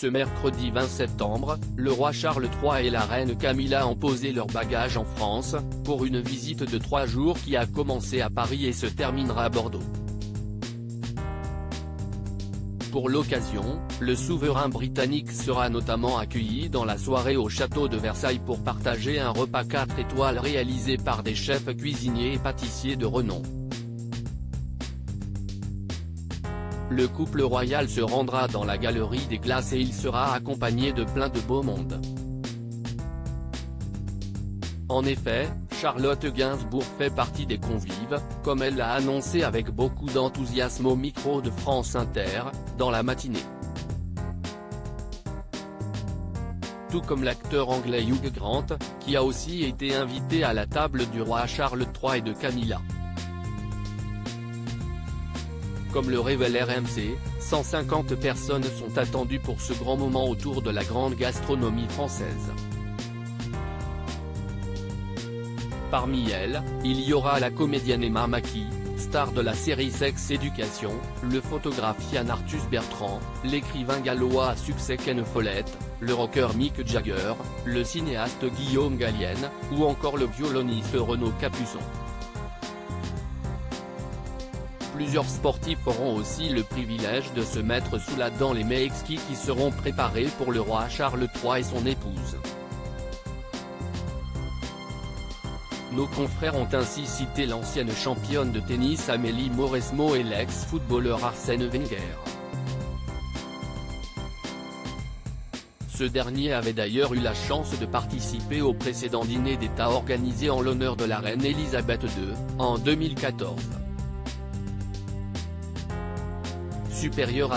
Ce mercredi 20 septembre, le roi Charles III et la reine Camilla ont posé leurs bagages en France, pour une visite de 3 jours qui a commencé à Paris et se terminera à Bordeaux. Pour l'occasion, le souverain britannique sera notamment accueilli dans la soirée au château de Versailles pour partager un repas 4 étoiles réalisé par des chefs cuisiniers et pâtissiers de renom. Le couple royal se rendra dans la galerie des glaces et il sera accompagné de plein de beau monde. En effet, Charlotte Gainsbourg fait partie des convives, comme elle l'a annoncé avec beaucoup d'enthousiasme au micro de France Inter, dans la matinée. Tout comme l'acteur anglais Hugh Grant, qui a aussi été invité à la table du roi Charles III et de Camilla. Comme le révèle RMC, 150 personnes sont attendues pour ce grand moment autour de la grande gastronomie française. Parmi elles, il y aura la comédienne Emma Mackey, star de la série Sex Education, le photographe Yann Arthus Bertrand, l'écrivain gallois à succès Ken Follett, le rocker Mick Jagger, le cinéaste Guillaume Gallienne, ou encore le violoniste Renaud Capuçon. Plusieurs sportifs auront aussi le privilège de se mettre sous la dent les meilleurs skis qui seront préparés pour le roi Charles III et son épouse. Nos confrères ont ainsi cité l'ancienne championne de tennis Amélie Mauresmo et l'ex-footballeur Arsène Wenger. Ce dernier avait d'ailleurs eu la chance de participer au précédent dîner d'État organisé en l'honneur de la reine Elisabeth II, en 2014. Supérieur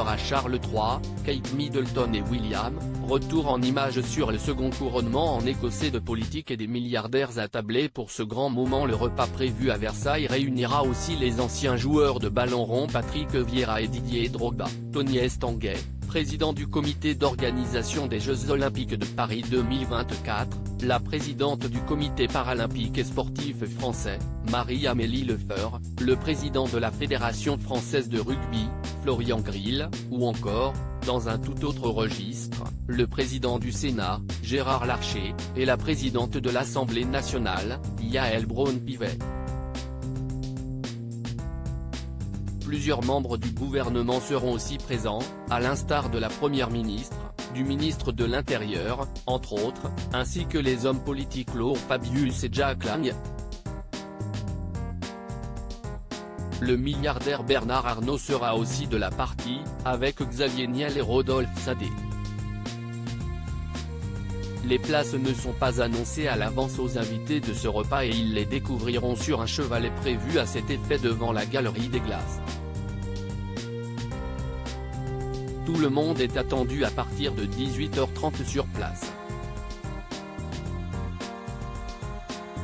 à Charles III, Kate Middleton et William, retour en images sur le second couronnement en Écossais de politiques et des milliardaires attablés pour ce grand moment. Le repas prévu à Versailles réunira aussi les anciens joueurs de ballon rond Patrick Vieira et Didier Drogba, Tony Estanguet, président du comité d'organisation des Jeux Olympiques de Paris 2024, la présidente du comité paralympique et sportif français, Marie-Amélie Lefeur, le président de la Fédération française de rugby, Florian Grill, ou encore, dans un tout autre registre, le président du Sénat, Gérard Larcher, et la présidente de l'Assemblée nationale, Yaël Braun-Pivet. Plusieurs membres du gouvernement seront aussi présents, à l'instar de la première ministre, du ministre de l'Intérieur, entre autres, ainsi que les hommes politiques Laurent Fabius et Jack Lang. Le milliardaire Bernard Arnault sera aussi de la partie, avec Xavier Niel et Rodolphe Saadé. Les places ne sont pas annoncées à l'avance aux invités de ce repas et ils les découvriront sur un chevalet prévu à cet effet devant la galerie des glaces. Tout le monde est attendu à partir de 18h30 sur place.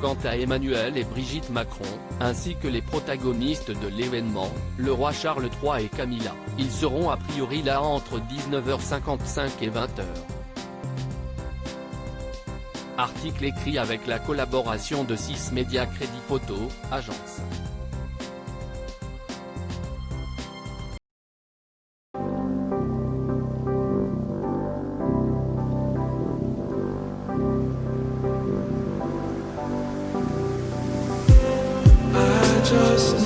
Quant à Emmanuel et Brigitte Macron, ainsi que les protagonistes de l'événement, le roi Charles III et Camilla, ils seront a priori là entre 19h55 et 20h. Article écrit avec la collaboration de 6 Médias Crédit Photo, agence. Just